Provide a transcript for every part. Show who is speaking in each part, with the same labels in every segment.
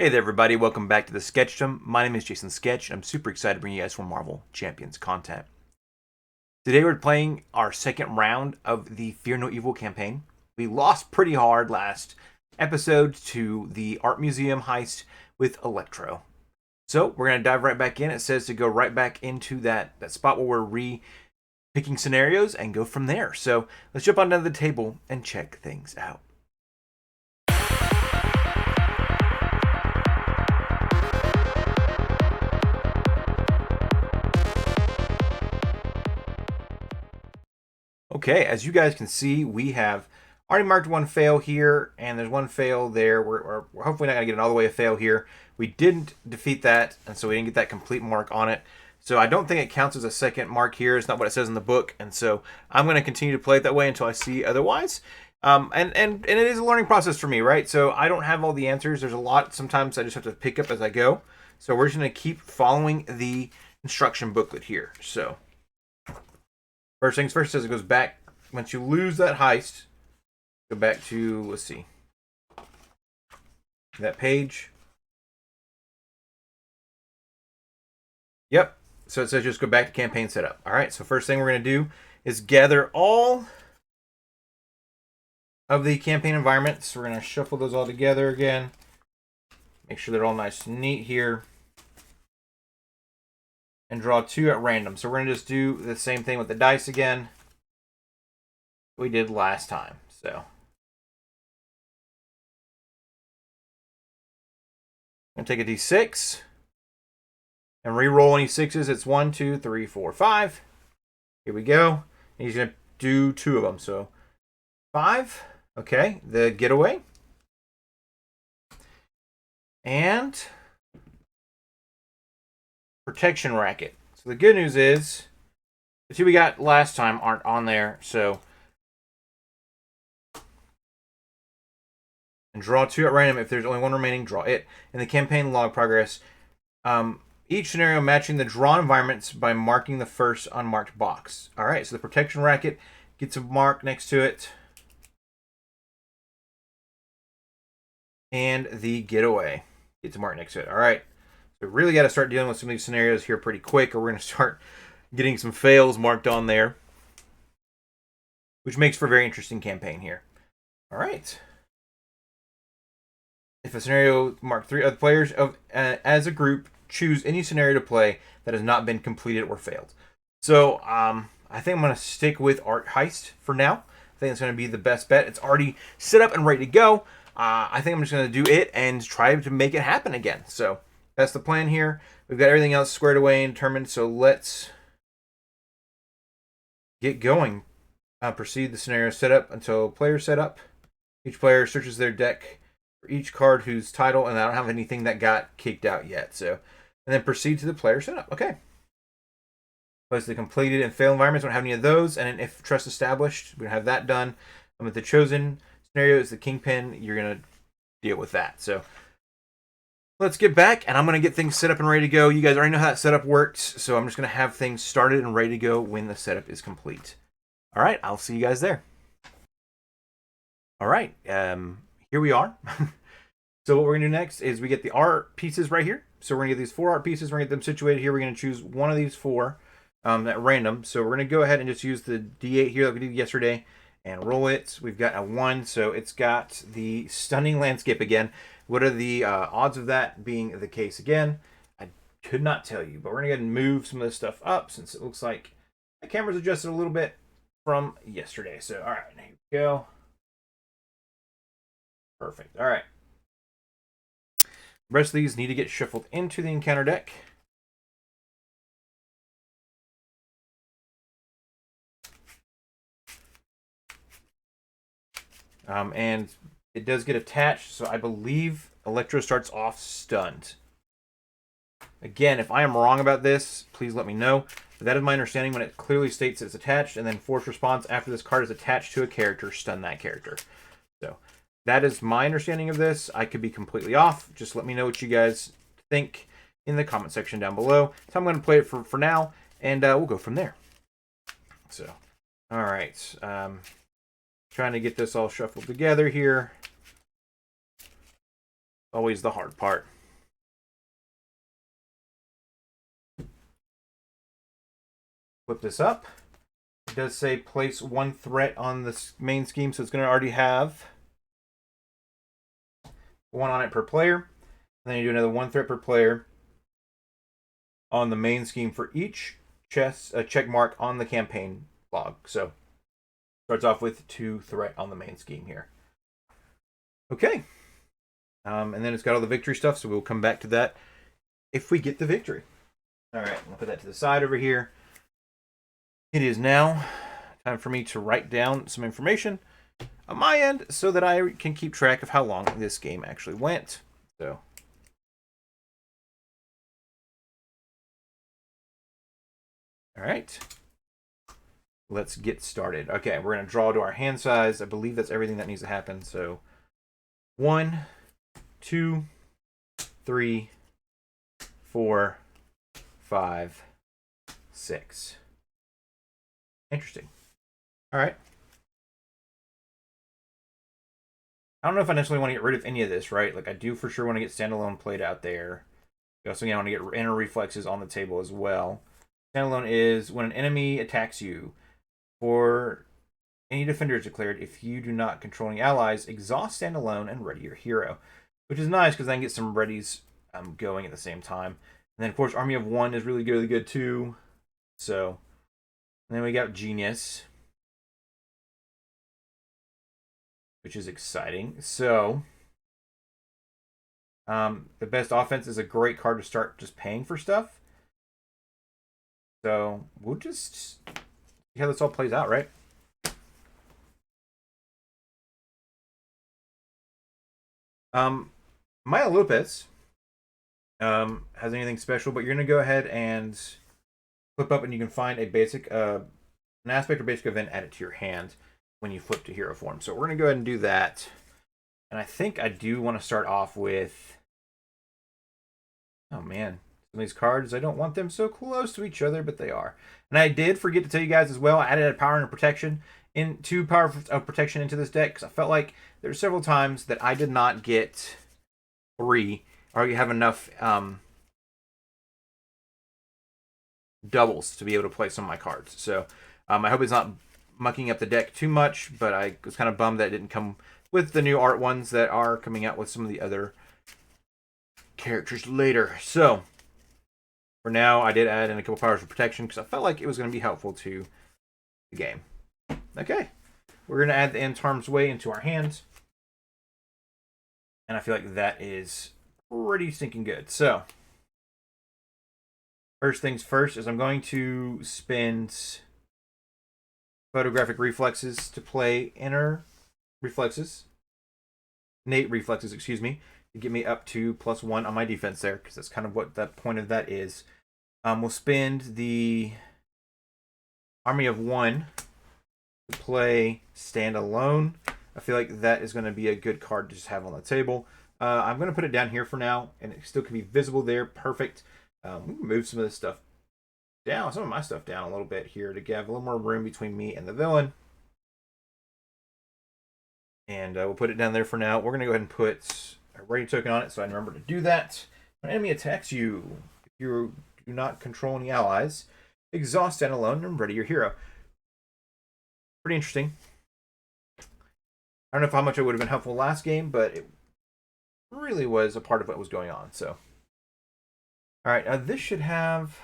Speaker 1: Hey there, everybody. Welcome back to the Sketchdom. My name is Jason Sketch, and I'm super excited to bring you guys more Marvel Champions content. Today, we're playing our second round of the Fear No Evil campaign. We lost pretty hard last episode to the Art Museum heist with Electro. So, we're going to dive right back in. It says to go right back into that spot where we're re-picking scenarios and go from there. So, let's jump on down to the table and check things out. Okay, as you guys can see, we have already marked one fail here, and there's one fail there. We're hopefully not going to get an all the way a fail here. We didn't defeat that, and so we didn't get that complete mark on it. So I don't think it counts as a second mark here. It's not what it says in the book, and so I'm going to continue to play it that way until I see otherwise. And it is a learning process for me, right? So I don't have all the answers. There's a lot. Sometimes I just have to pick up as I go. So we're just going to keep following the instruction booklet here. So first things first, says it goes back once you lose that heist. Go back to, let's see, that page. Yep. So it says just go back to campaign setup. All right. So first thing we're going to do is gather all of the campaign environments. We're going to shuffle those all together again. Make sure they're all nice and neat here. And draw two at random. So we're going to just do the same thing with the dice again we did last time. So I'm going to take a d6 and re-roll any sixes. It's 1, 2, 3, 4, 5. Here we go. And he's going to do two of them. So 5. Okay, the getaway. And protection racket. So the good news is the two we got last time aren't on there. So and draw two at random. If there's only one remaining, draw it. In the campaign log progress, each scenario matching the drawn environments by marking the first unmarked box. All right, so the protection racket gets a mark next to it. And the getaway gets a mark next to it. All right, so we really got to start dealing with some of these scenarios here pretty quick, or we're going to start getting some fails marked on there, which makes for a very interesting campaign here. All right. If a scenario marked 3 other players as a group choose any scenario to play that has not been completed or failed. So I think I'm going to stick with Art Heist for now. I think it's going to be the best bet. It's already set up and ready to go. I think I'm just going to do it and try to make it happen again. So that's the plan here. We've got everything else squared away and determined. So let's get going. Proceed the scenario setup until player setup. Each player searches their deck for each card whose title, and I don't have anything that got kicked out yet. So, and then proceed to the player setup. Okay. Place the completed and failed environments. Don't have any of those. And if trust established, we're gonna have that done. With the chosen scenario is the kingpin. You're gonna deal with that. So let's get back, and I'm gonna get things set up and ready to go. You guys already know how that setup works, so I'm just gonna have things started and ready to go when the setup is complete. All right, I'll see you guys there. All right, here we are. So what we're gonna do next is we get the art pieces right here. So we're gonna get these 4 art pieces. We're gonna get them situated here. We're gonna choose one of these 4 at random. So we're gonna go ahead and just use the D8 here that we did yesterday and roll it. We've got a 1, so it's got the stunning landscape again. What are the odds of that being the case again? I could not tell you, but we're gonna go ahead and move some of this stuff up since it looks like the camera's adjusted a little bit from yesterday. So all right, here we go. Perfect. All right. The rest of these need to get shuffled into the encounter deck. And it does get attached, so I believe Electro starts off stunned. Again, if I am wrong about this, please let me know. But that is my understanding when it clearly states it's attached, and then force response after this card is attached to a character, stun that character. So that is my understanding of this. I could be completely off. Just let me know what you guys think in the comment section down below. So I'm going to play it for now, and we'll go from there. So, all right. Trying to get this all shuffled together here. Always the hard part. Flip this up. It does say place one threat on the main scheme, so it's going to already have one on it per player. And then you do another one threat per player on the main scheme for each check mark on the campaign log. So starts off with 2 threat on the main scheme here. Okay. And then it's got all the victory stuff, so we'll come back to that if we get the victory. All right, I'll put that to the side over here. It is now time for me to write down some information on my end so that I can keep track of how long this game actually went. So, all right, let's get started. Okay, we're going to draw to our hand size. I believe that's everything that needs to happen. So 1, 2, 3, 4, 5, 6. Interesting. All right. I don't know if I necessarily want to get rid of any of this, right? Like, I do for sure want to get standalone played out there. You also want to get inner reflexes on the table as well. Standalone is when an enemy attacks you, for any defender is declared, if you do not control any allies, exhaust standalone and ready your hero. Which is nice because I can get some readies going at the same time. And then, of course, Army of One is really good too. So, and then we got Genius, which is exciting. So, the best offense is a great card to start just paying for stuff. So, we'll just see how this all plays out, right? Maya Lopez has anything special, but you're going to go ahead and flip up and you can find a basic, an aspect or basic event added to your hand when you flip to hero form. So we're going to go ahead and do that. And I think I do want to start off with, oh man, some of these cards, I don't want them so close to each other, but they are. And I did forget to tell you guys as well, I added a power and protection, two power of protection into this deck, because I felt like there were several times that I did not get 3, or you have enough doubles to be able to play some of my cards. So I hope it's not mucking up the deck too much, but I was kind of bummed that it didn't come with the new art ones that are coming out with some of the other characters later. So for now, I did add in a couple powers of protection because I felt like it was going to be helpful to the game. Okay, we're going to add the End Harm's Way into our hands. And I feel like that is pretty stinking good. So, first things first is I'm going to spend photographic reflexes to play inner reflexes. Innate reflexes, excuse me, to get me up to +1 on my defense there, because that's kind of what the point of that is. We'll spend the Army of One to play Standalone. I feel like that is going to be a good card to just have on the table. I'm going to put it down here for now, and it still can be visible there. Perfect. We can move some of this stuff down, some of my stuff down a little bit here to give a little more room between me and the villain. And we'll put it down there for now. We're going to go ahead and put a ready token on it, so I remember to do that. When an enemy attacks you, if you do not control any allies, exhaust standalone and ready your hero. Pretty interesting. I don't know how much it would have been helpful last game, but it really was a part of what was going on. So, all right, this should have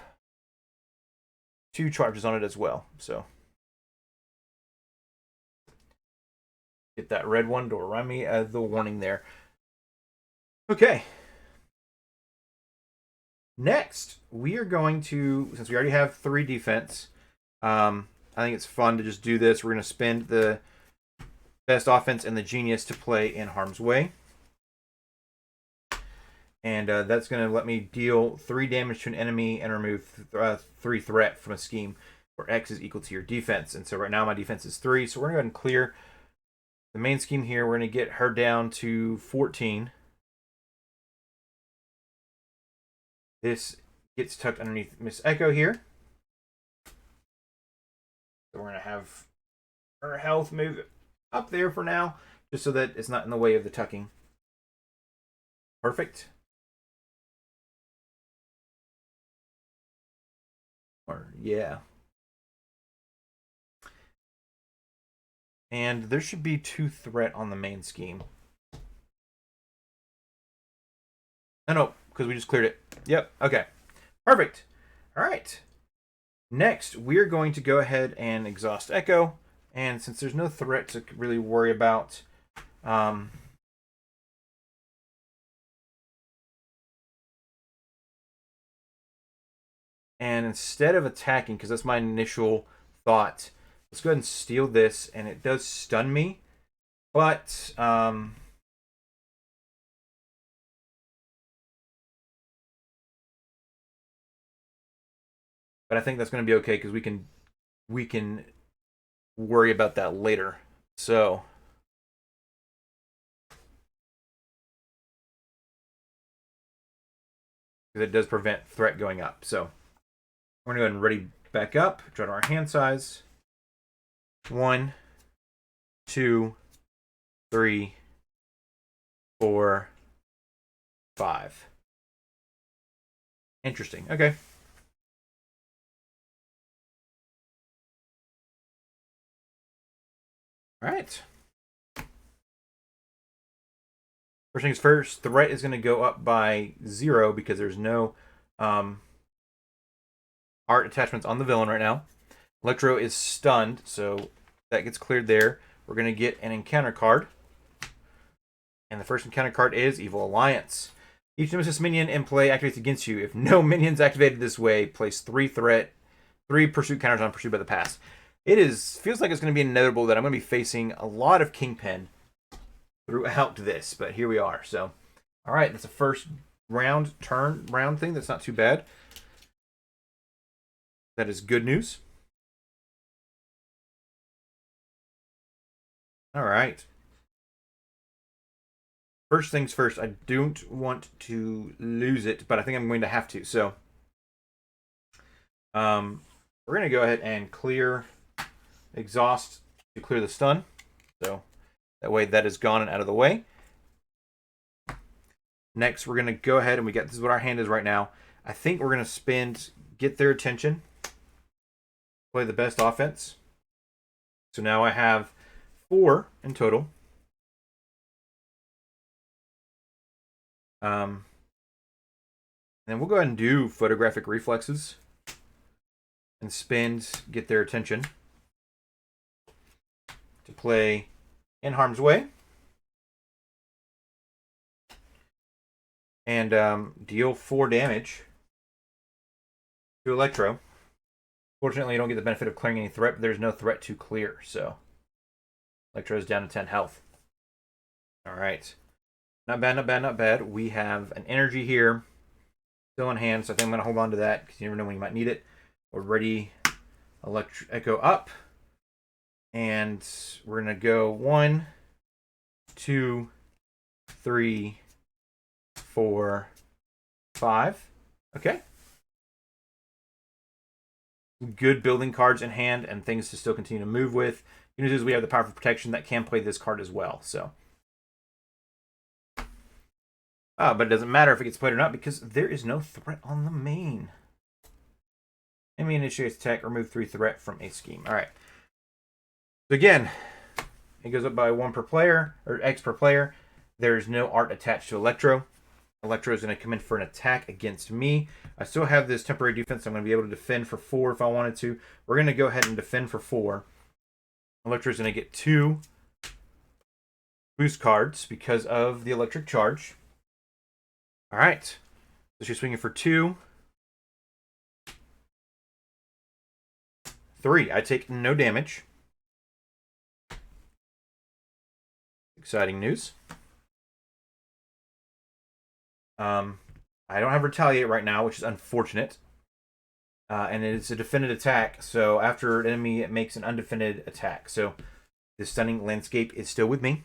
Speaker 1: 2 charges on it as well. So, get that red one to remind me of the warning there. Okay. Next, we are going to, since we already have 3 defense, I think it's fun to just do this. We're going to spend the best offense and the Genius to play in Harm's Way. And that's going to let me deal 3 damage to an enemy and remove 3 threat from a scheme where X is equal to your defense. And so right now my defense is 3. So we're going to go ahead and clear the main scheme here. We're going to get her down to 14. This gets tucked underneath Miss Echo here. So we're going to have her health move up there for now, just so that it's not in the way of the tucking. Perfect. Or, yeah. And there should be 2 threat on the main scheme. No, because we just cleared it. Yep, okay. Perfect. All right. Next, we're going to go ahead and exhaust Echo. And since there's no threat to really worry about, and instead of attacking, because that's my initial thought, let's go ahead and steal this, and it does stun me, but I think that's going to be okay because we can worry about that later. So it does prevent threat going up. So we're going to go ahead and ready back up. Draw to our hand size. 1, 2, 3, 4, 5. Interesting. Okay. All right. First things first, threat is going to go up by 0 because there's no art attachments on the villain right now. Electro is stunned, so that gets cleared there. We're going to get an encounter card. And the first encounter card is Evil Alliance. Each Nemesis minion in play activates against you. If no minions activated this way, place 3 pursuit counters on pursuit by the pass. Feels like it's going to be inevitable that I'm going to be facing a lot of Kingpin throughout this, but here we are. So, all right, that's a first round thing. That's not too bad. That is good news. All right. First things first, I don't want to lose it, but I think I'm going to have to. So, we're going to go ahead and clear exhaust to clear the stun. So that way that is gone and out of the way. Next, we're going to go ahead and this is what our hand is right now. I think we're going to get their attention, play the best offense. So now I have 4 in total. And then we'll go ahead and do photographic reflexes and get their attention to play in harm's way and deal 4 damage to Electro. Fortunately, you don't get the benefit of clearing any threat, but there's no threat to clear, so Electro is down to 10 health. All right. Not bad, not bad, not bad. We have an energy here still in hand, so I think I'm going to hold on to that because you never know when you might need it. We're ready. Echo up. And we're going to go 1, 2, 3, 4, 5. Okay. Good building cards in hand and things to still continue to move with. The news is we have the powerful protection that can play this card as well. So, but it doesn't matter if it gets played or not because there is no threat on the main. Enemy initiates attack. Remove 3 threat from a scheme. All right. So again, it goes up by 1 per player or X per player. There's no art attached to Electro. Electro is going to come in for an attack against me. I still have this temporary defense. I'm going to be able to defend for 4 if I wanted to. We're going to go ahead and defend for 4. Electro is going to get 2 boost cards because of the electric charge. All right. So she's swinging for 2. 3. I take no damage. Exciting news. I don't have Retaliate right now, which is unfortunate. And it's a defended attack, so after an enemy, it makes an undefended attack. So the stunning landscape is still with me.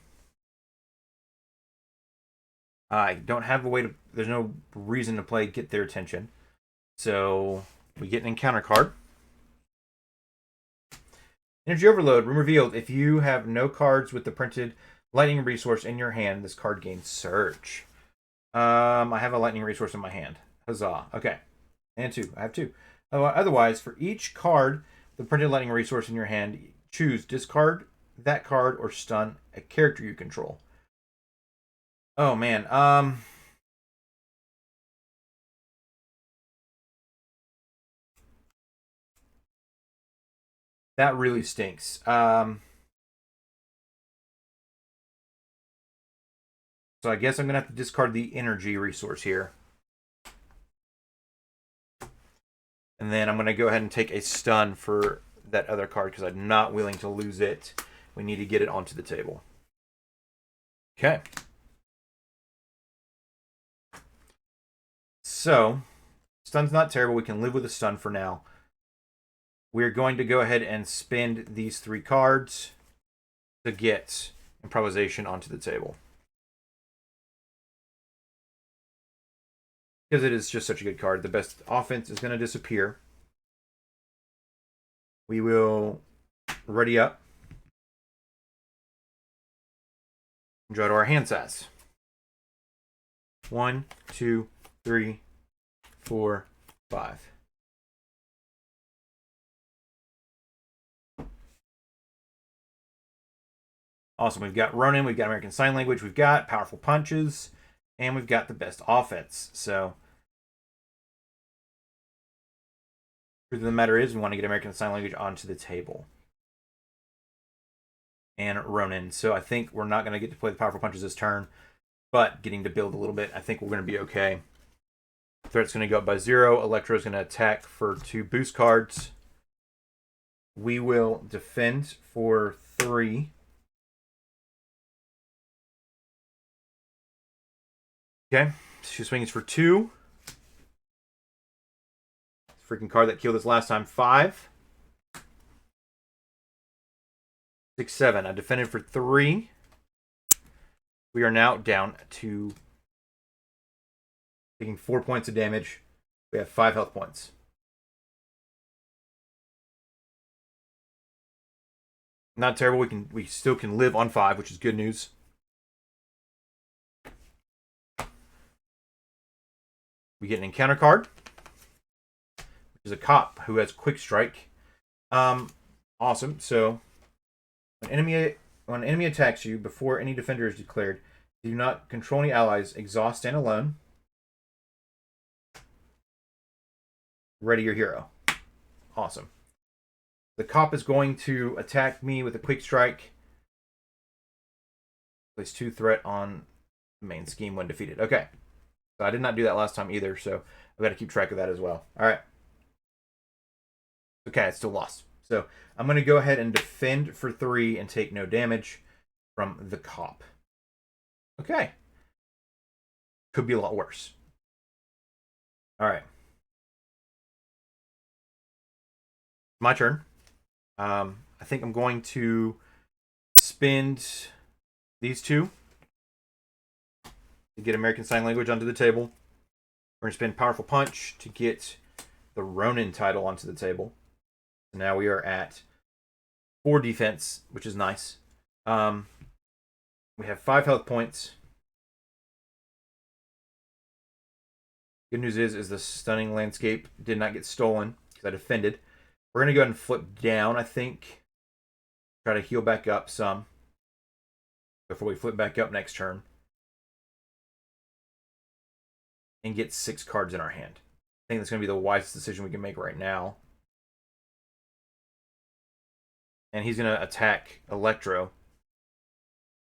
Speaker 1: I don't have a way to... There's no reason to get their attention. So we get an encounter card. Energy Overload. Room revealed. If you have no cards with the printed lightning resource in your hand, this card gains Surge. I have a lightning resource in my hand. Huzzah. Okay. And 2. I have 2. Otherwise, for each card, the printed lightning resource in your hand, choose discard that card or stun a character you control. Oh man. That really stinks. So I guess I'm gonna have to discard the energy resource here. And then I'm gonna go ahead and take a stun for that other card because I'm not willing to lose it. We need to get it onto the table. Okay. So, stun's not terrible. We can live with a stun for now. We're going to go ahead and spend these 3 cards to get improvisation onto the table. Because it is just such a good card. The best offense is going to disappear. We will ready up. Draw to our hand size. 1, 2, 3, 4, 5. Awesome. We've got Ronin, we've got American Sign Language, we've got powerful punches, and we've got the best offense. So, the truth of the matter is, we want to get American Sign Language onto the table. And Ronin. So I think we're not going to get to play the powerful punches this turn, but getting to build a little bit, I think we're going to be okay. Threat's going to go up by 0. Electro's going to attack for 2 boost cards. We will defend for 3. Okay, she swings for 2. Freaking card that killed us last time. 5. 6, 7. I defended for 3. We are now down to taking 4 points of damage. We have 5 health points. Not terrible. We still can live on 5, which is good news. We get an encounter card, which is a cop who has quick strike. Awesome. So when an enemy attacks you before any defender is declared, do not control any allies. Exhaust stand alone. Ready your hero. Awesome. The cop is going to attack me with a quick strike. Place 2 threat on the main scheme when defeated. Okay. So I did not do that last time either, so I've got to keep track of that as well. All right. Okay, I still lost. So I'm going to go ahead and defend for 3 and take no damage from the cop. Okay. Could be a lot worse. All right. My turn. I think I'm going to spend these 2 to get American Sign Language onto the table. We're going to spend Powerful Punch to get the Ronin title onto the table. So now we are at 4 defense, which is nice. We have 5 health points. Good news is the Stunning Landscape did not get stolen because I defended. We're going to go ahead and flip down, I think. Try to heal back up some before we flip back up next turn. And get 6 cards in our hand. I think that's going to be the wisest decision we can make right now. And he's going to attack Electro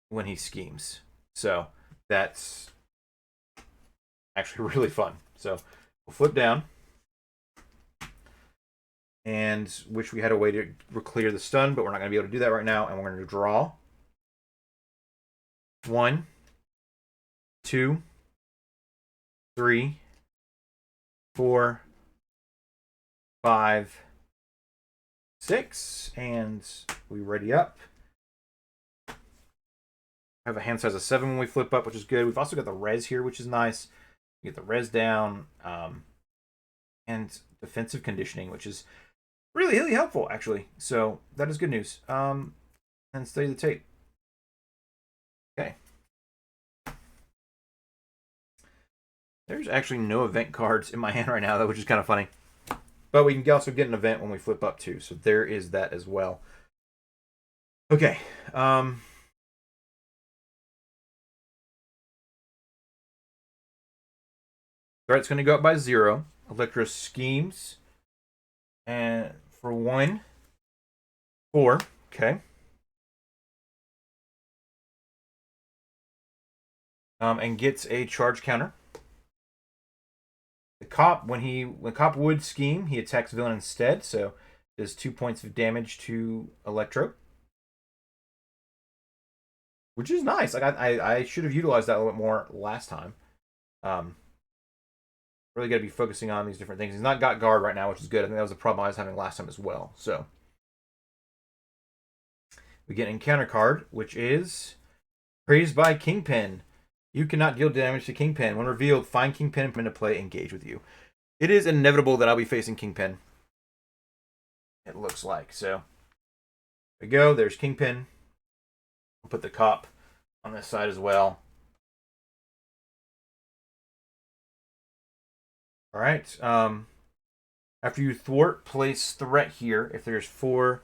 Speaker 1: when he schemes. So that's actually really fun. So we'll flip down. And wish we had a way to clear the stun, but we're not going to be able to do that right now. And we're going to draw. 1, 2, 3, 4, 5, 6, and we ready up. I have a hand size of 7 when we flip up, which is good. We've also got the res here, which is nice. We get the res down, and defensive conditioning, which is really, really helpful, actually. So that is good news. And study the tape. Okay. There's actually no event cards in my hand right now, though, which is kind of funny. But we can also get an event when we flip up too, so there is that as well. Okay. Threat's going to go up by 0. Electro schemes. And for 1, 4. Okay. And gets a charge counter. The cop, when cop would scheme, he attacks villain instead, so does 2 points of damage to Electro, which is nice. Like I should have utilized that a little bit more last time. Really got to be focusing on these different things. He's not got guard right now, which is good. I think that was the problem I was having last time as well. So we get an encounter card, which is praised by Kingpin. You cannot deal damage to Kingpin. When revealed, find Kingpin and put into play, engage with you. It is inevitable that I'll be facing Kingpin. It looks like. So there we go. There's Kingpin. I'll put the cop on this side as well. All right. After you thwart, place threat here. If there's 4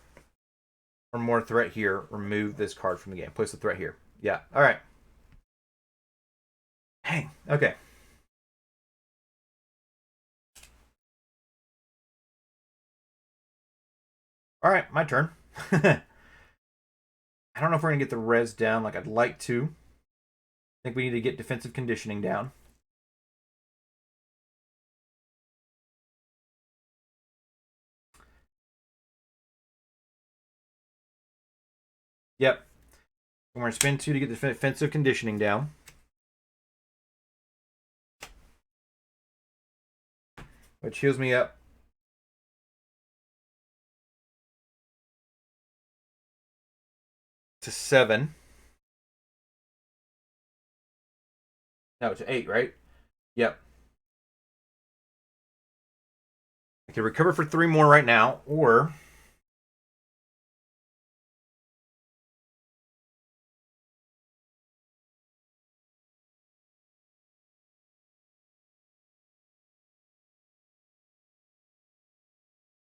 Speaker 1: or more threat here, remove this card from the game. Place the threat here. Yeah. All right. Dang. Okay. All right, my turn. I don't know if we're going to get the res down like I'd like to. I think we need to get defensive conditioning down. Yep. We're going to spend 2 to get the defensive conditioning down. Which heals me up to 7. No, to 8, right? Yep. I can recover for 3 more right now, or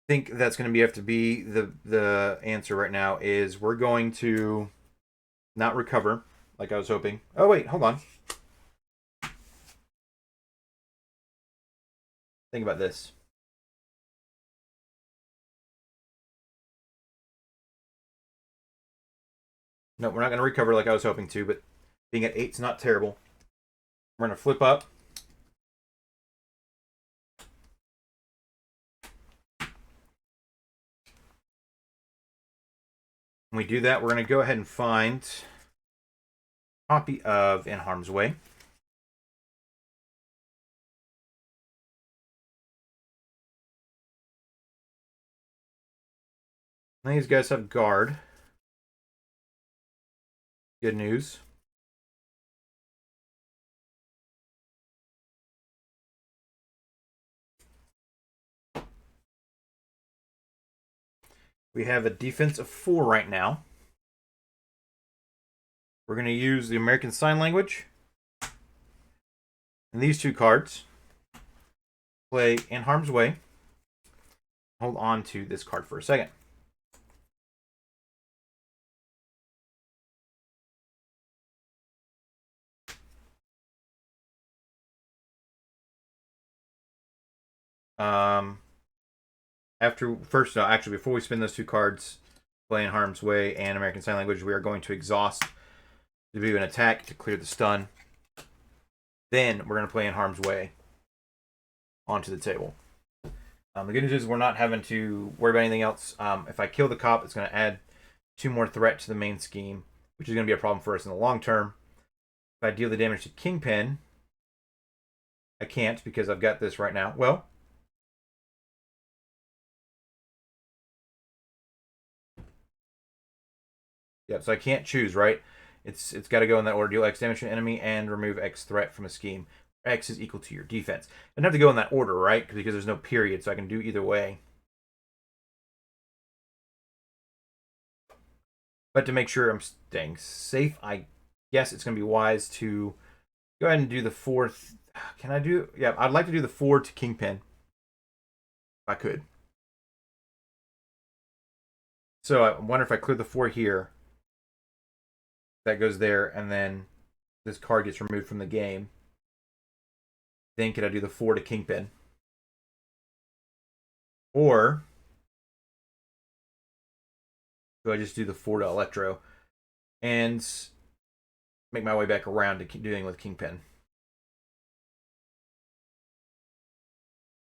Speaker 1: think that's going to have to be the answer right now. Is we're going to not recover like I was hoping. Oh wait, hold on. Think about this. No, we're not going to recover like I was hoping to, but being at 8's not terrible. We're going to flip up. When we do that, we're going to go ahead and find a copy of In Harm's Way. And these guys have guard. Good news. We have a defense of 4 right now. We're going to use the American Sign Language. And these 2 cards. Play In Harm's Way. Hold on to this card for a second. Before we spin those 2 cards, play In Harm's Way and American Sign Language, we are going to exhaust to do an attack to clear the stun. Then we're going to play In Harm's Way onto the table. The good news is we're not having to worry about anything else. If I kill the cop, it's going to add 2 more threat to the main scheme, which is going to be a problem for us in the long term. If I deal the damage to Kingpin, I can't because I've got this right now. Well, yeah, so I can't choose, right? It's got to go in that order. Deal X damage to an enemy and remove X threat from a scheme. X is equal to your defense. I don't have to go in that order, right? Because there's no period, so I can do either way. But to make sure I'm staying safe, I guess it's going to be wise to go ahead and do the 4th Can I do? Yeah, I'd like to do the 4 to Kingpin. If I could. So I wonder if I clear the 4 here. That goes there, and then this card gets removed from the game. Then could I do the 4 to Kingpin? Or do I just do the 4 to Electro and make my way back around to doing with Kingpin?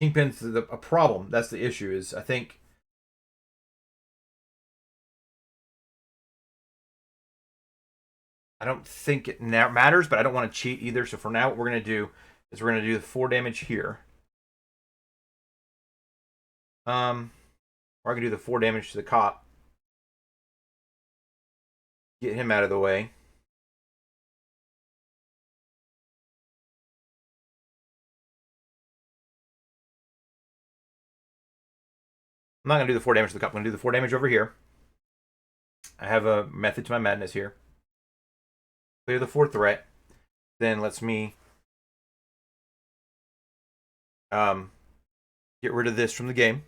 Speaker 1: Kingpin's a problem. That's the issue. Is I think I don't think it matters, but I don't want to cheat either. So for now, what we're going to do is we're going to do the 4 damage here. Or I can do the 4 damage to the cop. Get him out of the way. I'm not going to do the 4 damage to the cop. I'm going to do the 4 damage over here. I have a method to my madness here. Clear the 4 threat. Then lets me get rid of this from the game.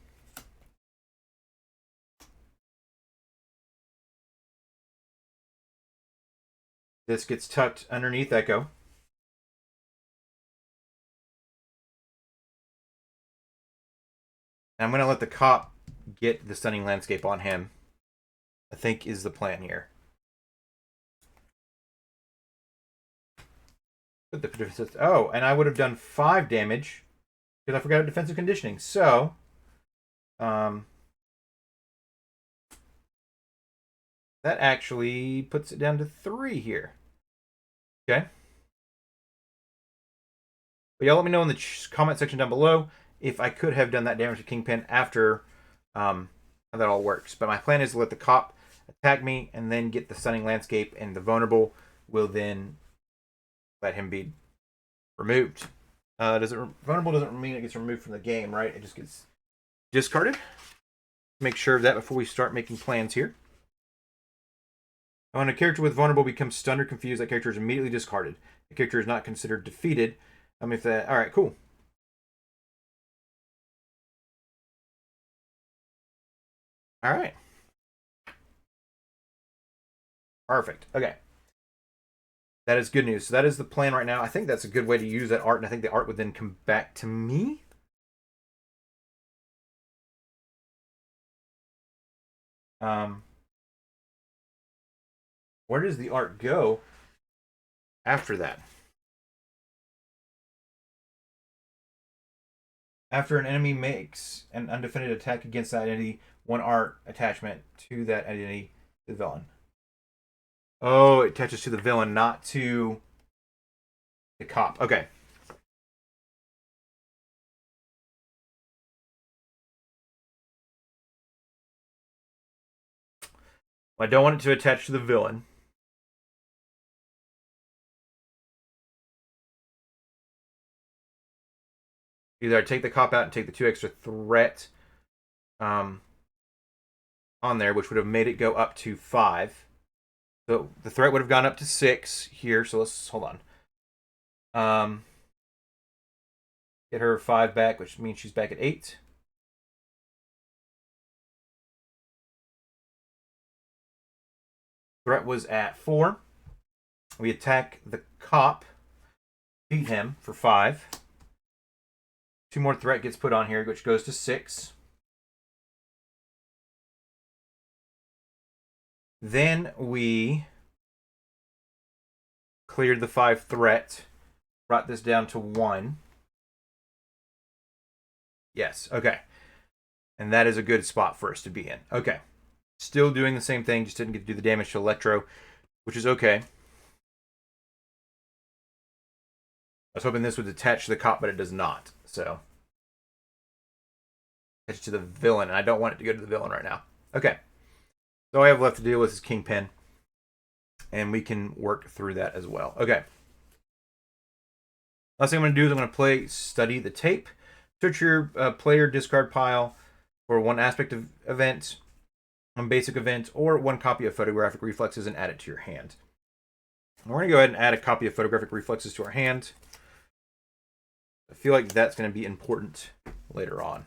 Speaker 1: This gets tucked underneath Echo. And I'm going to let the cop get the stunning landscape on him. I think is the plan here. Put the oh, and I would have done 5 damage because I forgot defensive conditioning. So, that actually puts it down to 3 here. Okay. But y'all let me know in the comment section down below if I could have done that damage to Kingpin after how that all works. But my plan is to let the cop attack me and then get the stunning landscape, and the vulnerable will then let him be removed. Vulnerable doesn't mean it gets removed from the game, right? It just gets discarded. Make sure of that before we start making plans here. When a character with vulnerable becomes stunned or confused, that character is immediately discarded. The character is not considered defeated. If that, all right, cool. All right. Perfect. Okay. That is good news. So that is the plan right now. I think that's a good way to use that art, and I think the art would then come back to me. Where does the art go after that? After an enemy makes an undefended attack against that entity, 1 art attachment to that entity, the villain. Oh, it attaches to the villain, not to the cop. Okay. Well, I don't want it to attach to the villain. Either I take the cop out and take the 2 extra threat on there, which would have made it go up to 5. So the threat would have gone up to 6 here. So let's hold on. Get her 5 back, which means she's back at 8. Threat was at 4. We attack the cop, beat him for 5. 2 more threat gets put on here, which goes to 6. Then we cleared the 5 threat, brought this down to 1. Yes, okay. And that is a good spot for us to be in. Okay. Still doing the same thing, just didn't get to do the damage to Electro, which is okay. I was hoping this would attach to the cop, but it does not. So, attach to the villain, and I don't want it to go to the villain right now. Okay. So all I have left to deal with is Kingpin, and we can work through that as well. Okay. Last thing I'm going to do is I'm going to study the tape. Search your player discard pile for 1 aspect of event, 1 basic event, or 1 copy of photographic reflexes and add it to your hand. We're going to go ahead and add a copy of photographic reflexes to our hand. I feel like that's going to be important later on.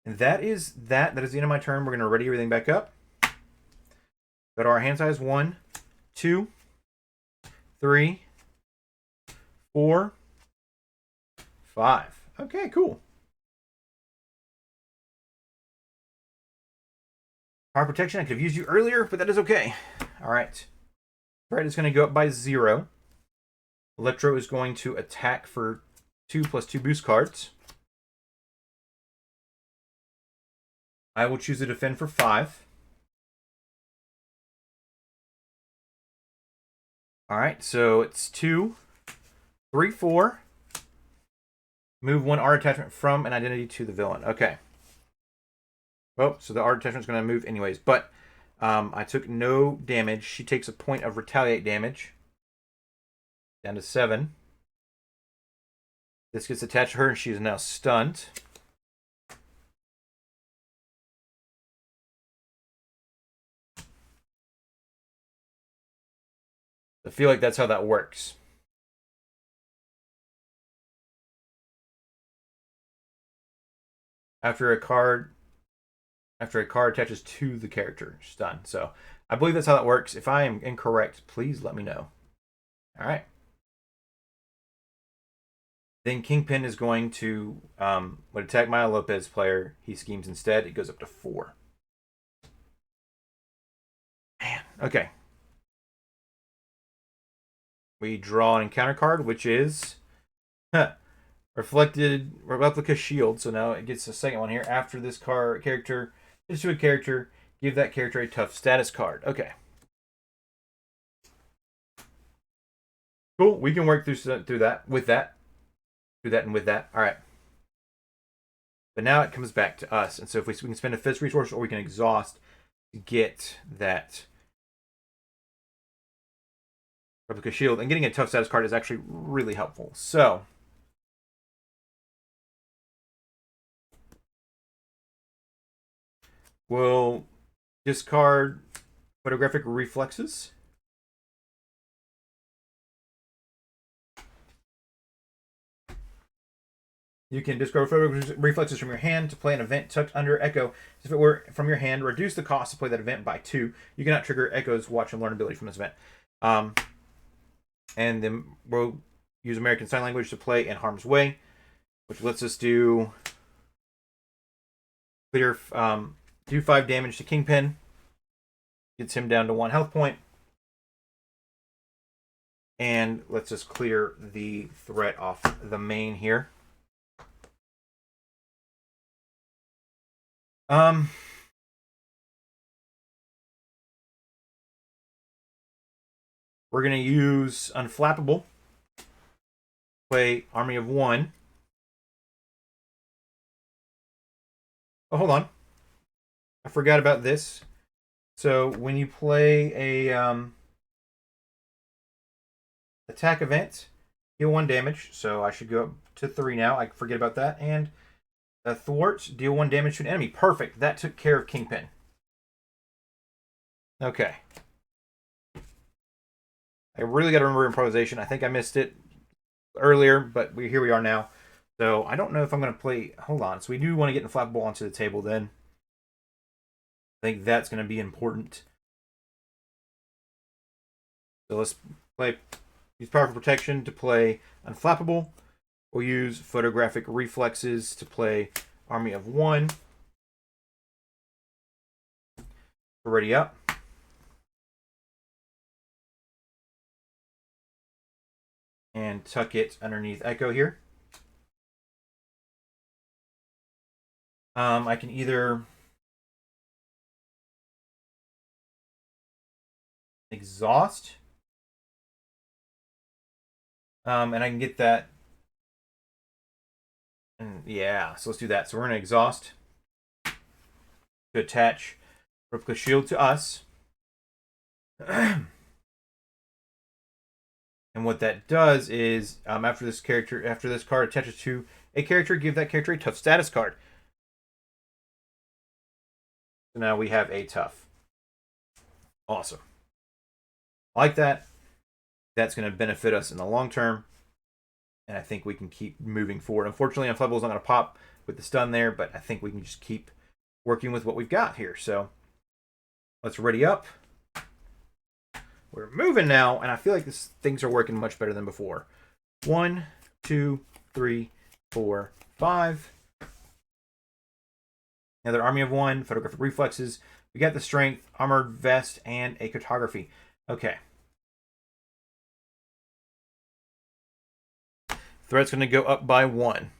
Speaker 1: And that is that. That is the end of my turn. We're going to ready everything back up. Go to our hand size. 1, 2, 3, 4, 5. Okay, cool. Power protection. I could have used you earlier, but that is okay. All right. Threat is going to go up by 0. Electro is going to attack for 2 plus 2 boost cards. I will choose to defend for 5. All right, so it's 2, 3, 4. Move 1 art attachment from an identity to the villain. Okay. Oh, so the art attachment is going to move anyways, but I took no damage. She takes a point of retaliate damage. Down to 7. This gets attached to her, and she is now stunned. I feel like that's how that works. After a card attaches to the character, stun. So I believe that's how that works. If I am incorrect, please let me know. All right. Then Kingpin is going to would attack Maya Lopez player. He schemes instead. It goes up to 4. Man, okay. We draw an encounter card, which is reflected replica shield. So now it gets a second one here. After this character is to a character, give that character a tough status card. Okay. Cool. We can work through that with that. Do that and with that. All right. But now it comes back to us. And so if we can spend a fist resource or we can exhaust to get that replica shield. And getting a tough status card is actually really helpful. So we'll discard photographic reflexes. You can discard photographic reflexes from your hand to play an event tucked under Echo. If it were from your hand, reduce the cost to play that event by 2. You cannot trigger Echo's watch and learn ability from this event. And then we'll use American Sign Language to play in Harm's Way, which lets us do 5 damage to Kingpin. Gets him down to 1 health point. And let's just clear the threat off the main here. We're going to use Unflappable. Play Army of 1. Oh, hold on. I forgot about this. So when you play a attack event, deal 1 damage. So I should go up to 3 now. I forget about that. And a thwart, deal 1 damage to an enemy. Perfect. That took care of Kingpin. Okay. I really got to remember improvisation. I think I missed it earlier, but here we are now. So I don't know if I'm going to play... Hold on. So we do want to get Unflappable onto the table then. I think that's going to be important. So let's use Powerful Protection to play Unflappable. We'll use Photographic Reflexes to play Army of 1. Ready up. And tuck it underneath Echo here. I can either exhaust, and I can get that. And yeah, so let's do that. So we're going to exhaust to attach Replica Shield to us. And what that does is, after this card attaches to a character, give that character a tough status card. So now we have a tough. Awesome. I like that. That's going to benefit us in the long term. And I think we can keep moving forward. Unfortunately, Unflappable's not going to pop with the stun there, but I think we can just keep working with what we've got here. So let's ready up. We're moving now, and I feel like things are working much better than before. 1, 2, 3, 4, 5. Another army of 1, photographic reflexes. We got the strength, armored vest, and a cartography. Okay. Threat's going to go up by 1.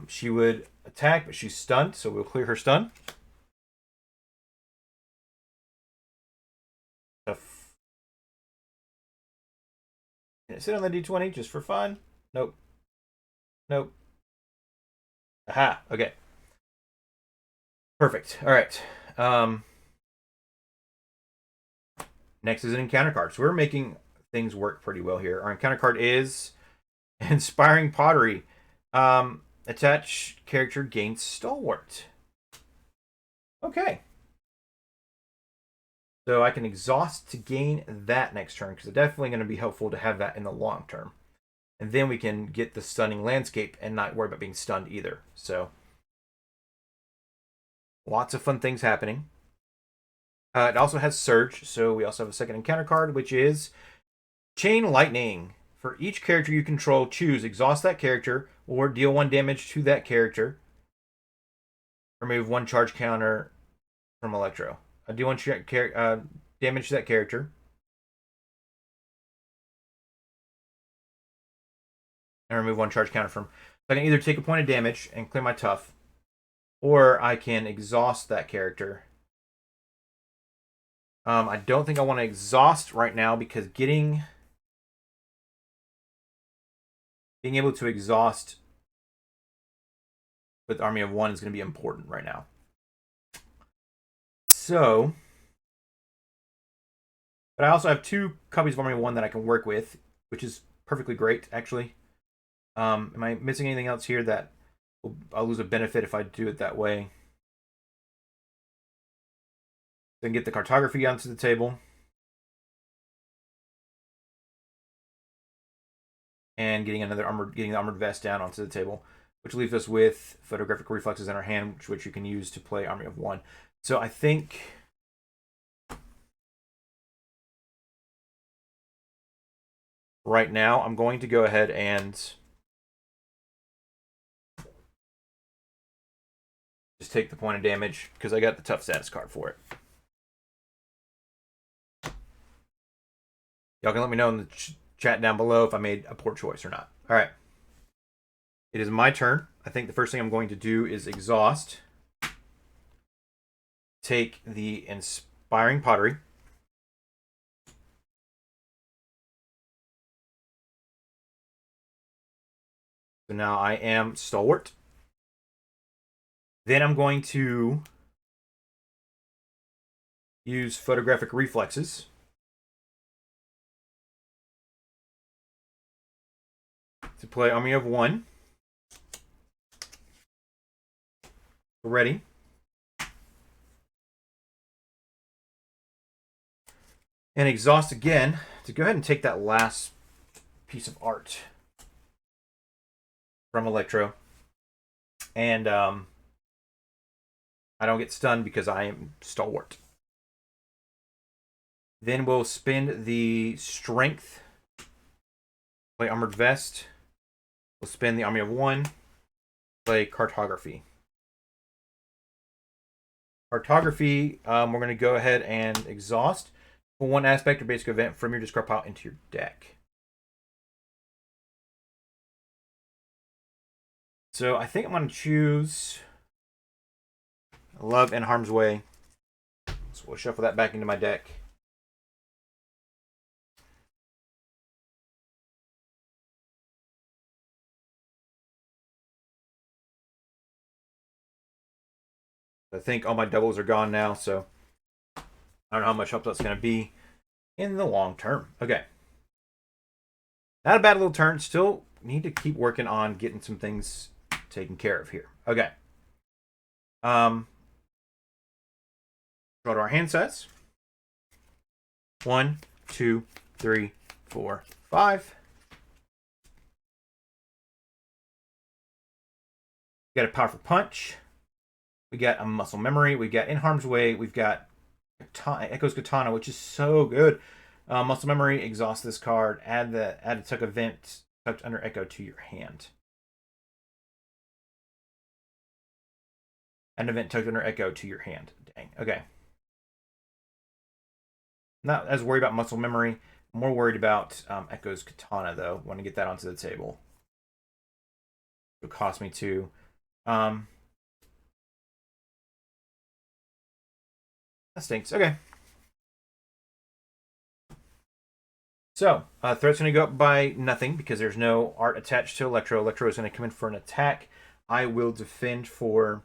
Speaker 1: She would attack, but she's stunned, so we'll clear her stun. Can it sit on the d20 just for fun? Nope. Nope. Aha. Okay. Perfect. All right. Next is an encounter card. So we're making things work pretty well here. Our encounter card is Inspiring Pottery. Attach character gains Stalwart. Okay. So I can exhaust to gain that next turn, because it's definitely going to be helpful to have that in the long term. And then we can get the stunning landscape and not worry about being stunned either. So lots of fun things happening. It also has Surge, so we also have a second encounter card, which is Chain Lightning. For each character you control, choose exhaust that character or deal 1 damage to that character. Remove 1 charge counter from Electro. Deal 1 damage to that character. And remove 1 charge counter from. So I can either take a point of damage and clear my tough, or I can exhaust that character. I don't think I want to exhaust right now, because being able to exhaust with Army of 1 is going to be important right now. So, but I also have 2 copies of Army of 1 that I can work with, which is perfectly great, actually. Am I missing anything else here that I'll lose a benefit if I do it that way? Then get the cartography onto the table. And getting the armored vest down onto the table, which leaves us with photographic reflexes in our hand, which you can use to play Army of 1. So I think right now I'm going to go ahead and just take the point of damage, because I got the tough status card for it. Y'all can let me know in the chat down below if I made a poor choice or not. All right. It is my turn. I think the first thing I'm going to do is exhaust. Take the Inspiring Pottery. So now I am Stalwart. Then I'm going to use Photographic Reflexes. To play Army of 1. Ready. And exhaust again to go ahead and take that last piece of art from Electro. And I don't get stunned because I am Stalwart. Then we'll spend the Strength. Play Armored Vest. We'll spend the Army of 1. Play Cartography. Cartography, we're going to go ahead and exhaust for 1 aspect or basic event from your discard pile into your deck. So I think I'm going to choose Love and Harm's Way. So we'll shuffle that back into my deck. I think all my doubles are gone now, so I don't know how much help that's going to be in the long term. Okay. Not a bad little turn. Still need to keep working on getting some things taken care of here. Okay. Draw to our hand sets. 1, 2, 3, 4, 5. We got a powerful punch. We got a muscle memory. We got in harm's way. We've got Echo's Katana, which is so good. Muscle memory. Exhaust this card. Add a tuck event tucked under Echo to your hand. An event tucked under Echo to your hand. Dang. Okay. Not as worried about muscle memory. More worried about Echo's Katana, though. Want to get that onto the table. It would cost me 2. That stinks. Okay. So, threat's going to go up by nothing because there's no art attached to Electro. Electro is going to come in for an attack. I will defend for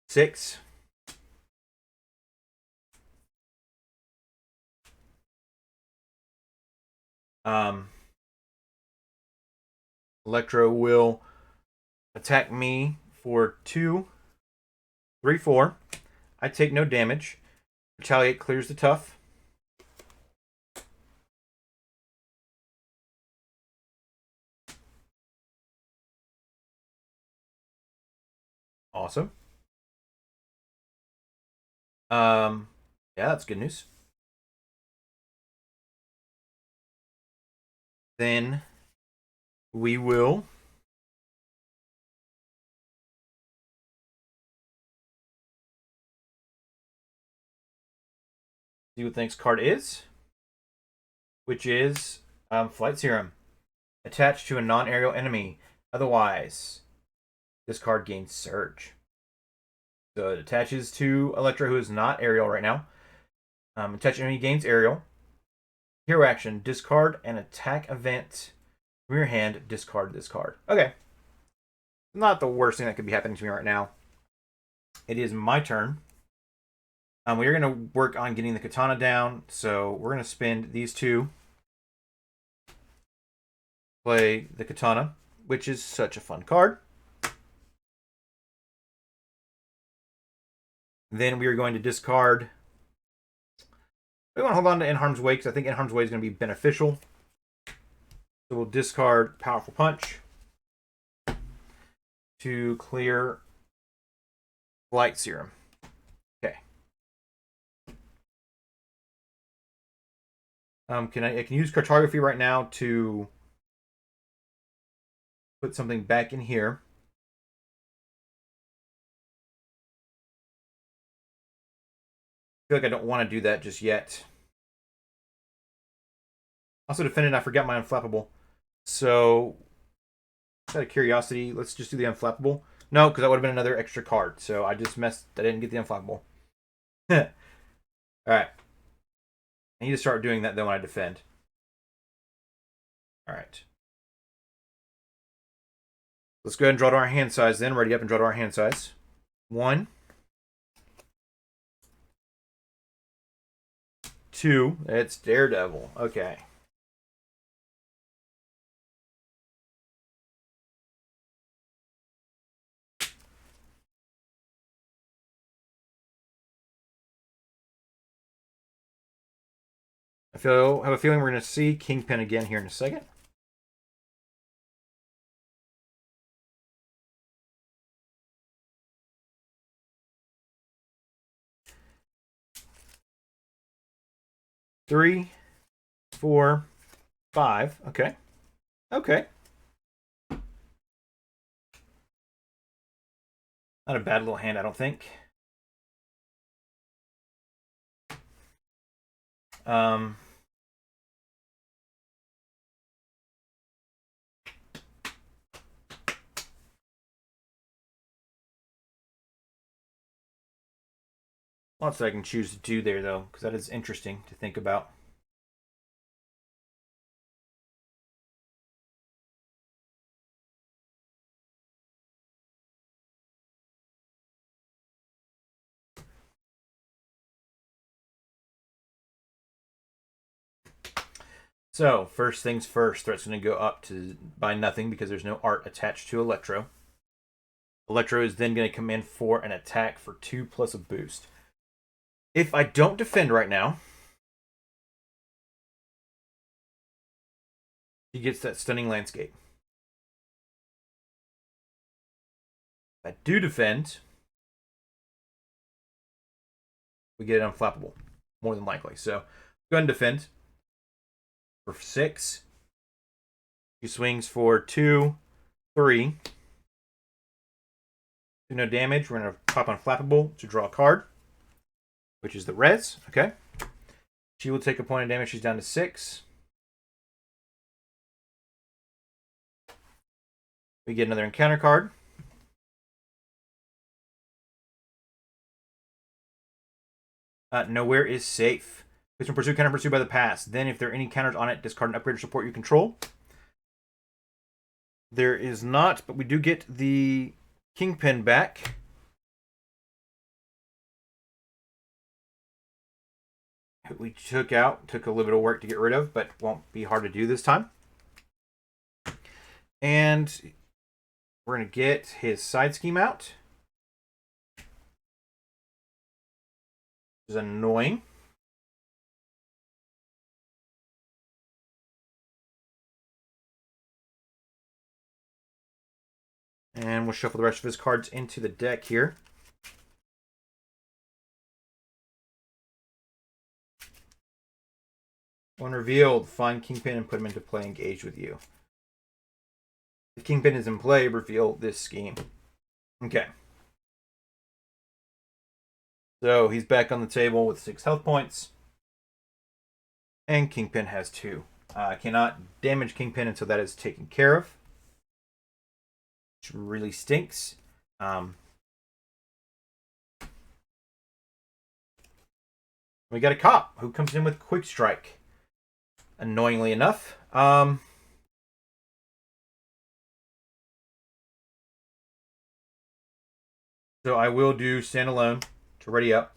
Speaker 1: 6. Electro will attack me for 2, 3, 4. I take no damage. Retaliate clears the tough. Awesome. Yeah, that's good news. Then we will see what the next card is, which is Flight Serum. Attached to a non-aerial enemy. Otherwise, this card gains Surge. So it attaches to Electro, who is not aerial right now. Attached enemy gains aerial. Hero action. Discard an attack event from your hand. Discard this card. Okay. Not the worst thing that could be happening to me right now. It is my turn. We're going to work on getting the katana down. So we're going to spend these 2. Play the katana, which is such a fun card. Then we are going to discard. We want to hold on to In Harm's Way because I think In Harm's Way is going to be beneficial. So we'll discard Powerful Punch to clear Flight Serum. Okay. I can use cartography right now to put something back in here. I feel like I don't want to do that just yet. Also defended, I forgot my Unflappable. So, out of curiosity, let's just do the Unflappable. No, because that would have been another extra card. So I just messed. I didn't get the Unflappable. All right. I need to start doing that then when I defend. All right. Let's go ahead and draw to our hand size then. Ready up and draw to our hand size. 1, 2. It's Daredevil. Okay. I have a feeling we're going to see Kingpin again here in a second. Three, 4, 5. Okay. Okay. Not a bad little hand, I don't think. Lots that I can choose to do there, though, because that is interesting to think about. So, first things first, threat's going to go up to by nothing because there's no art attached to Electro. Electro is then going to come in for an attack for 2 plus a boost. If I don't defend right now, he gets that stunning landscape. If I do defend, we get it unflappable, more than likely. So go ahead and defend for 6. He swings for 2, 3. Do no damage. We're going to pop unflappable to draw a card, which is the res. Okay. She will take a point of damage. She's down to 6. We get another encounter card. Nowhere is safe. This one pursue, counter pursued by the pass. Then, if there are any counters on it, discard an upgrade or support you control. There is not, but we do get the Kingpin back. We took a little bit of work to get rid of, but won't be hard to do this time. And we're going to get his side scheme out. Which is annoying. And we'll shuffle the rest of his cards into the deck here. When revealed, find Kingpin and put him into play engaged with you. If Kingpin is in play, reveal this scheme. Okay. So he's back on the table with 6 health points. And Kingpin has 2. I cannot damage Kingpin until that is taken care of. Which really stinks. We got a cop who comes in with Quick Strike. Annoyingly enough. So I will do standalone to ready up.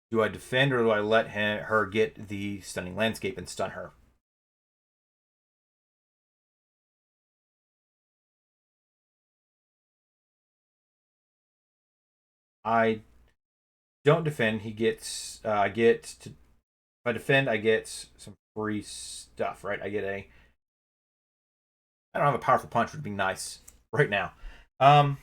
Speaker 1: Do I defend or do I let her get the stunning landscape and stun her? I don't defend. He gets. I get to. If I defend, I get some free stuff. Right? I get a. I don't have a powerful punch. Would be nice right now. I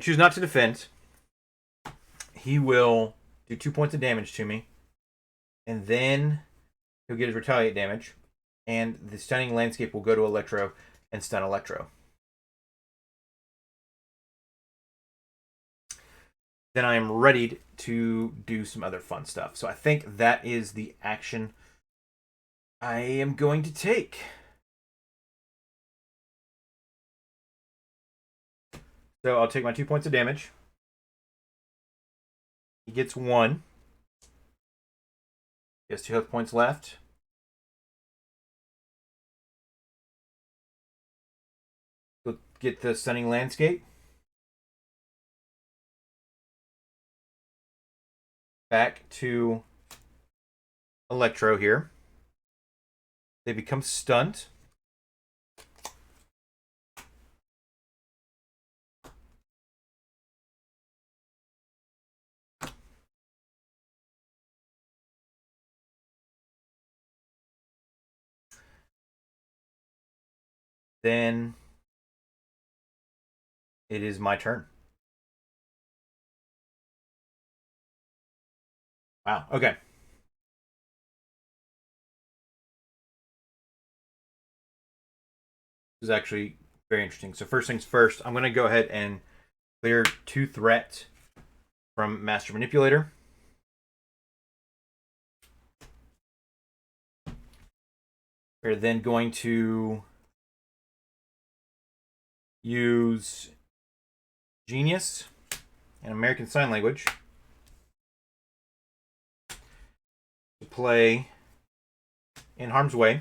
Speaker 1: choose not to defend. He will do 2 points of damage to me, and then he'll get his retaliate damage, and the stunning landscape will go to Electro and stun Electro. Then I am ready to do some other fun stuff. So I think that is the action I am going to take. So I'll take my 2 points of damage. He gets 1. He has 2 health points left. We'll get the stunning landscape. Back to Electro here. They become stunned. Then it is my turn. Wow. Okay. This is actually very interesting. So first things first, I'm going to go ahead and clear 2 threat from Master Manipulator. We're then going to use Genius and American Sign Language to play In Harm's Way.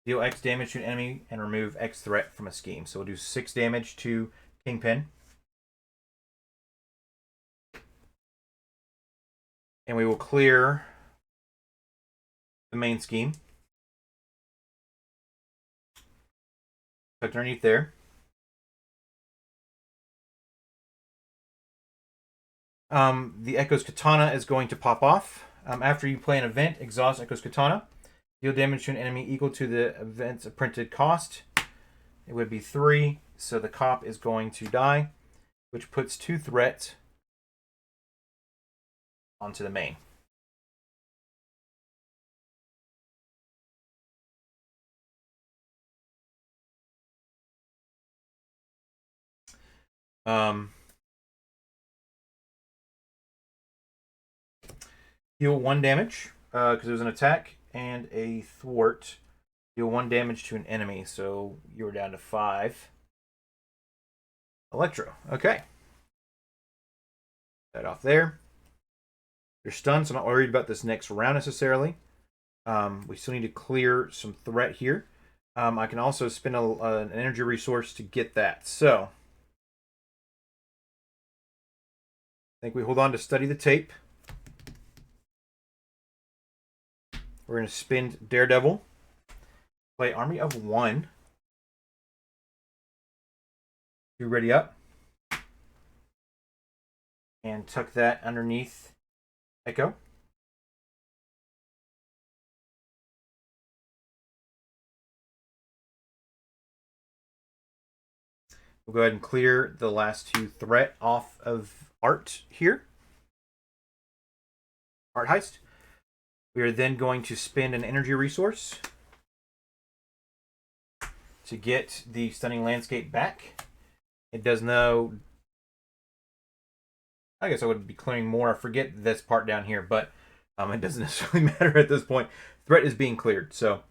Speaker 1: Deal X damage to an enemy and remove X threat from a scheme. So we'll do 6 damage to Kingpin. And we will clear the main scheme. Tucked underneath there. The Echo's Katana is going to pop off. After you play an event, exhaust Echo's Katana. Deal damage to an enemy equal to the event's printed cost. It would be 3, so the cop is going to die, which puts 2 threats onto the main. Heal 1 damage, because it was an attack and a thwart. Deal 1 damage to an enemy, so you were down to 5. Electro, okay. That off there. You're stunned, so I'm not worried about this next round necessarily. We still need to clear some threat here. I can also spend an energy resource to get that. So, I think we hold on to study the tape. We're going to spend Daredevil. Play Army of 1. You ready up? And tuck that underneath Echo. We'll go ahead and clear the last 2 threat off of Art here. Art Heist. We are then going to spend an energy resource to get the Stunning Landscape back. It does no... I guess I would be clearing more. I forget this part down here, but it doesn't necessarily matter at this point. Threat is being cleared, so...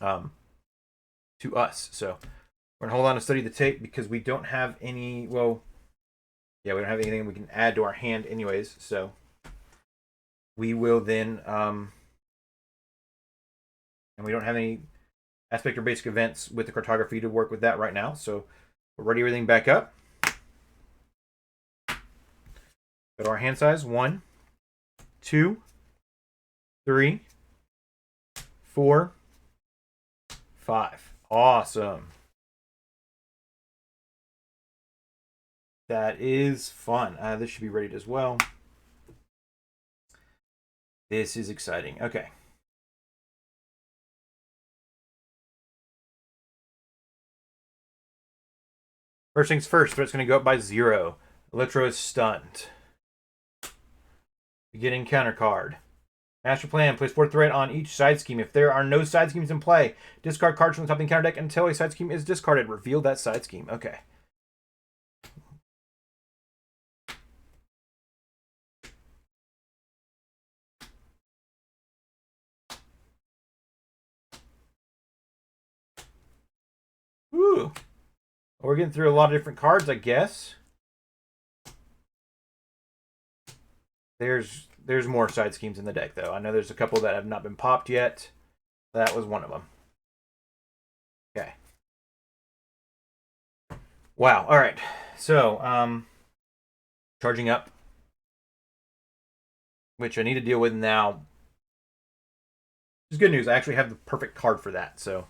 Speaker 1: to us, so... We're going to hold on to study the tape because we don't have any... Well, yeah, we don't have anything we can add to our hand anyways, so... We will then... and we don't have any aspect or basic events with the cartography to work with that right now, so we'll ready everything back up. Go to our hand size. 1, 2, 3, 4, 5. Awesome. That is fun. This should be ready as well. This is exciting. Okay. First things first, threat's going to go up by 0. Electro is stunned. Beginning counter card. Master Plan. Place 4 threat on each side scheme. If there are no side schemes in play, discard cards from the top of the counter deck until a side scheme is discarded. Reveal that side scheme. Okay. Ooh. We're getting through a lot of different cards, I guess. There's more side schemes in the deck, though. I know there's a couple that have not been popped yet. That was one of them. Okay. Wow. All right. So, charging up, which I need to deal with now. It's good news. I actually have the perfect card for that. So,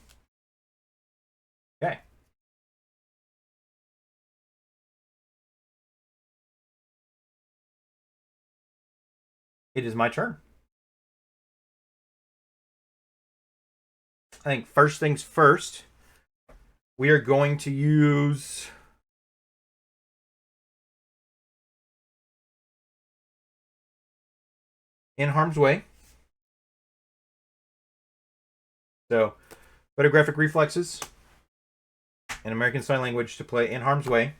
Speaker 1: okay. It is my turn. I think first things first, we are going to use In Harm's Way. So, photographic reflexes and American Sign Language to play In Harm's Way.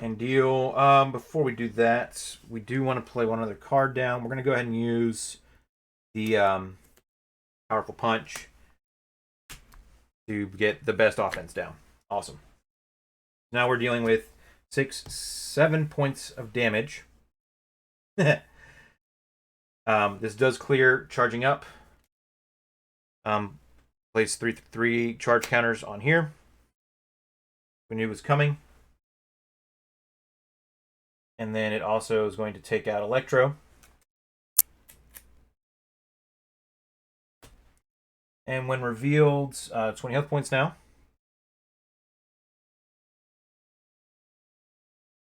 Speaker 1: And deal, before we do that, we do want to play one other card down. We're going to go ahead and use the Powerful Punch to get the best offense down. Awesome. Now we're dealing with 7 points of damage. This does clear charging up. Place three charge counters on here. We knew it was coming. And then it also is going to take out Electro. And when revealed, 20 health points now.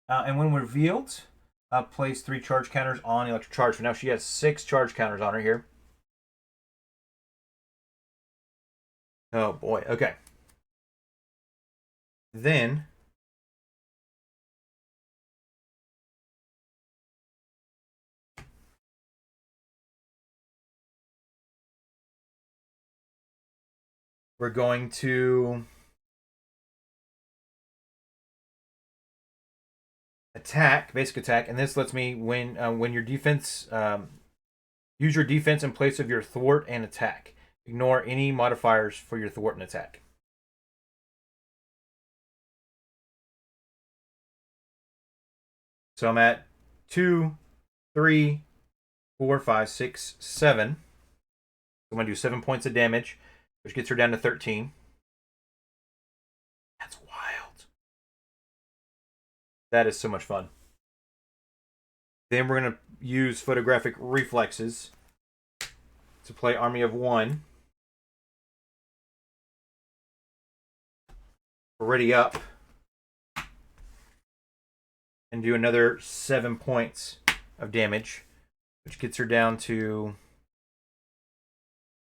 Speaker 1: And when revealed, place 3 charge counters on Electro Charge. So now she has 6 charge counters on her here. Oh boy, okay. Then we're going to attack, basic attack, and this lets me when your defense use your defense in place of your thwart and attack. Ignore any modifiers for your thwart and attack. So I'm at 2, 3, 4, 5, 6, 7. I'm going to do 7 points of damage, which gets her down to 13. That's wild. That is so much fun. Then we're going to use photographic reflexes to play Army of 1. Ready up. And do another 7 points of damage, which gets her down to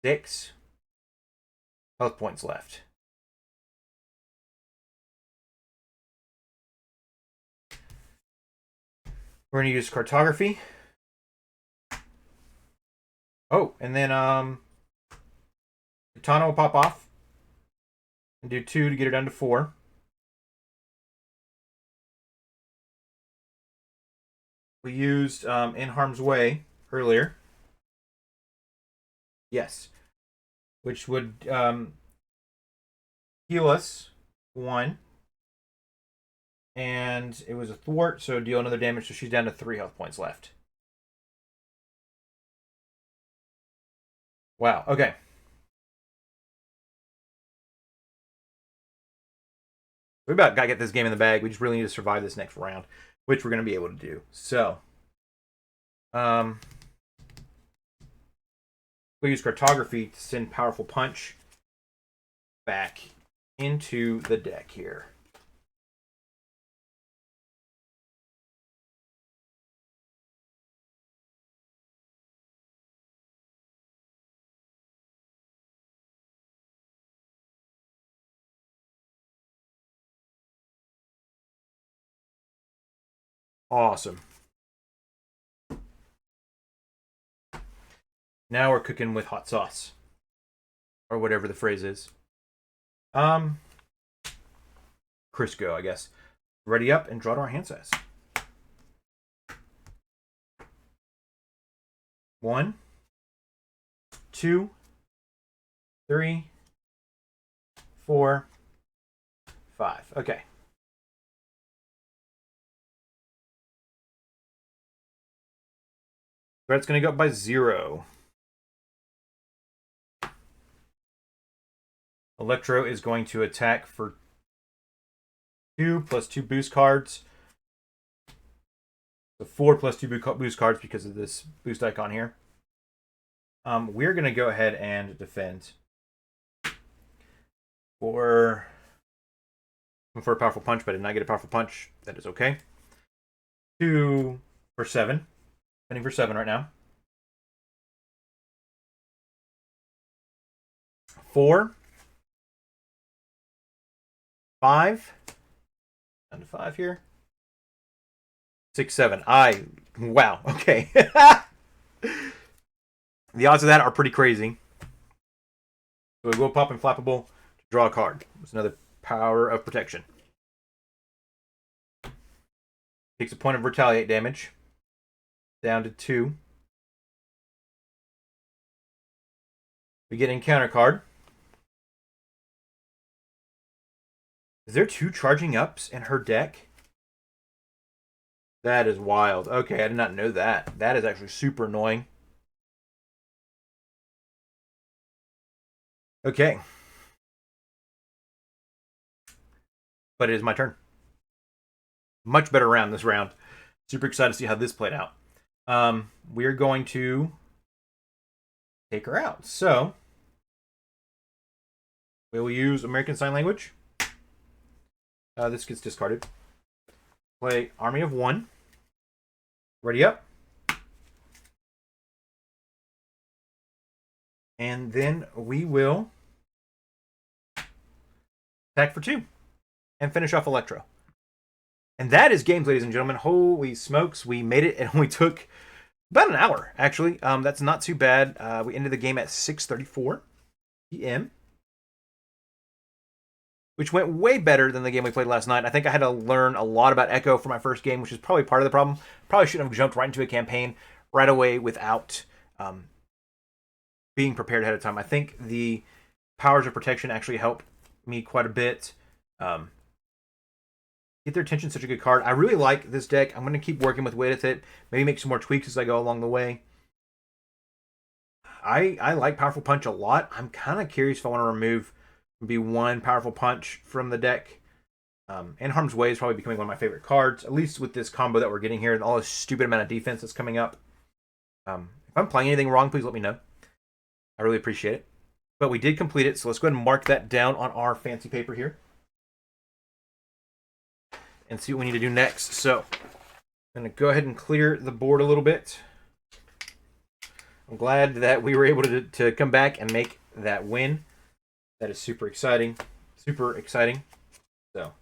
Speaker 1: 6 health points left. We're going to use cartography. Oh, and then Katana will pop off. And do 2 to get her down to 4. We used In Harm's Way earlier. Yes. Which would heal us 1. And it was a thwart, so deal another damage, so she's down to 3 health points left. Wow, okay. We about got to get this game in the bag. We just really need to survive this next round, which we're going to be able to do. So, we use cartography to send Powerful Punch back into the deck here. Awesome. Now we're cooking with hot sauce. Or whatever the phrase is. Crisco, I guess. Ready up and draw to our hand size. 1, 2, 3, 4, 5. Okay. Threat's going to go up by 0. Electro is going to attack for 2 plus 2 boost cards. So 4 plus 2 boost cards because of this boost icon here. We're going to go ahead and defend for a powerful punch, but I did not get a powerful punch. That is okay. 2 for 7. Defending for 7 right now. 4. 5. Down to 5 here. 6, 7. Wow. Okay. The odds of that are pretty crazy. So we will pop in Flappable to draw a card. It's another power of protection. Takes a point of retaliate damage. Down to 2. We get encounter card. Is there 2 charging ups in her deck? That is wild. Okay, I did not know that. That is actually super annoying. Okay. But it is my turn. Much better round this round. Super excited to see how this played out. We're going to take her out. So we will use American Sign Language. This gets discarded. Play Army of One. Ready up. And then we will attack for 2 and finish off Electro. And that is games, ladies and gentlemen. Holy smokes, we made it, and we took about an hour, actually. That's not too bad. We ended the game at 6:34 p.m., which went way better than the game we played last night. I think I had to learn a lot about Echo for my first game, which is probably part of the problem. Probably shouldn't have jumped right into a campaign right away without being prepared ahead of time. I think the powers of protection actually help me quite a bit. Get Their Attention, such a good card. I really like this deck. I'm going to keep working with it. Maybe make some more tweaks as I go along the way. I like Powerful Punch a lot. I'm kind of curious if I want to remove maybe one Powerful Punch from the deck. And Harm's Way is probably becoming one of my favorite cards, at least with this combo that we're getting here and all this stupid amount of defense that's coming up. If I'm playing anything wrong, please let me know. I really appreciate it. But we did complete it, so let's go ahead and mark that down on our fancy paper here and see what we need to do next. So I'm going to go ahead and clear the board a little bit. I'm glad that we were able to come back and make that win. That is super exciting. Super exciting. So,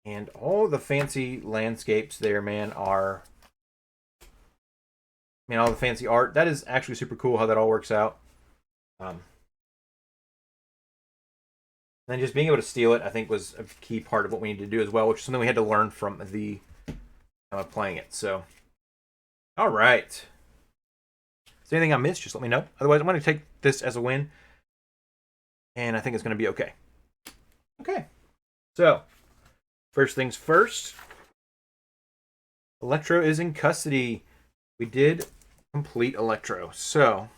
Speaker 1: and all the fancy landscapes there, man, are... I mean, all the fancy art. That is actually super cool how that all works out. And just being able to steal it, I think, was a key part of what we need to do as well, which is something we had to learn from the playing it. So, all right. Is there anything I missed? Just let me know. Otherwise, I'm going to take this as a win, and I think it's going to be okay. Okay. So, first things first. Electro is in custody. We did complete Electro. So,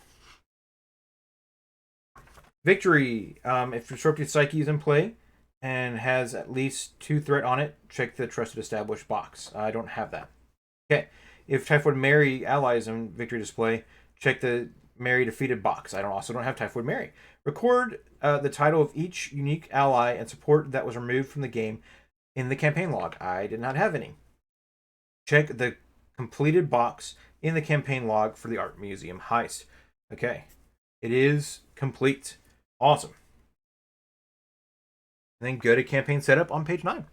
Speaker 1: victory. If Disrupted Psyche is in play and has at least 2 threat on it, check the Trusted Established box. I don't have that. Okay. If Typhoid Mary ally is in victory display, check the Mary defeated box. I also don't have Typhoid Mary. Record the title of each unique ally and support that was removed from the game in the campaign log. I did not have any. Check the completed box in the campaign log for the Art Museum Heist. Okay. It is complete. Awesome. And then go to campaign setup on page 9.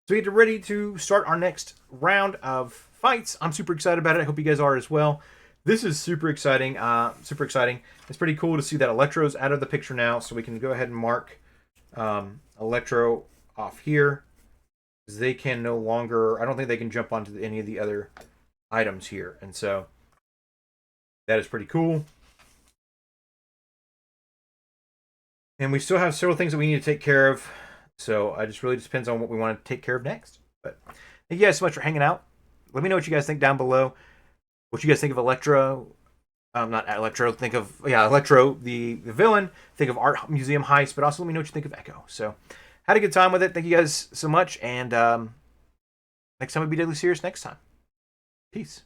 Speaker 1: So we get ready to start our next round of fights. I'm super excited about it. I hope you guys are as well. This is super exciting. Super exciting. It's pretty cool to see that Electro's out of the picture now, so we can go ahead and mark Electro off here. They can no longer... I don't think they can jump onto any of the other items here. And so that is pretty cool. And we still have several things that we need to take care of. So it just really depends on what we want to take care of next. But thank you guys so much for hanging out. Let me know what you guys think down below. What you guys think of Electro. Not Electro. Think of, Electro, the villain. Think of Art Museum Heist. But also let me know what you think of Echo. So had a good time with it. Thank you guys so much. And next time we'll be deadly serious next time. Peace.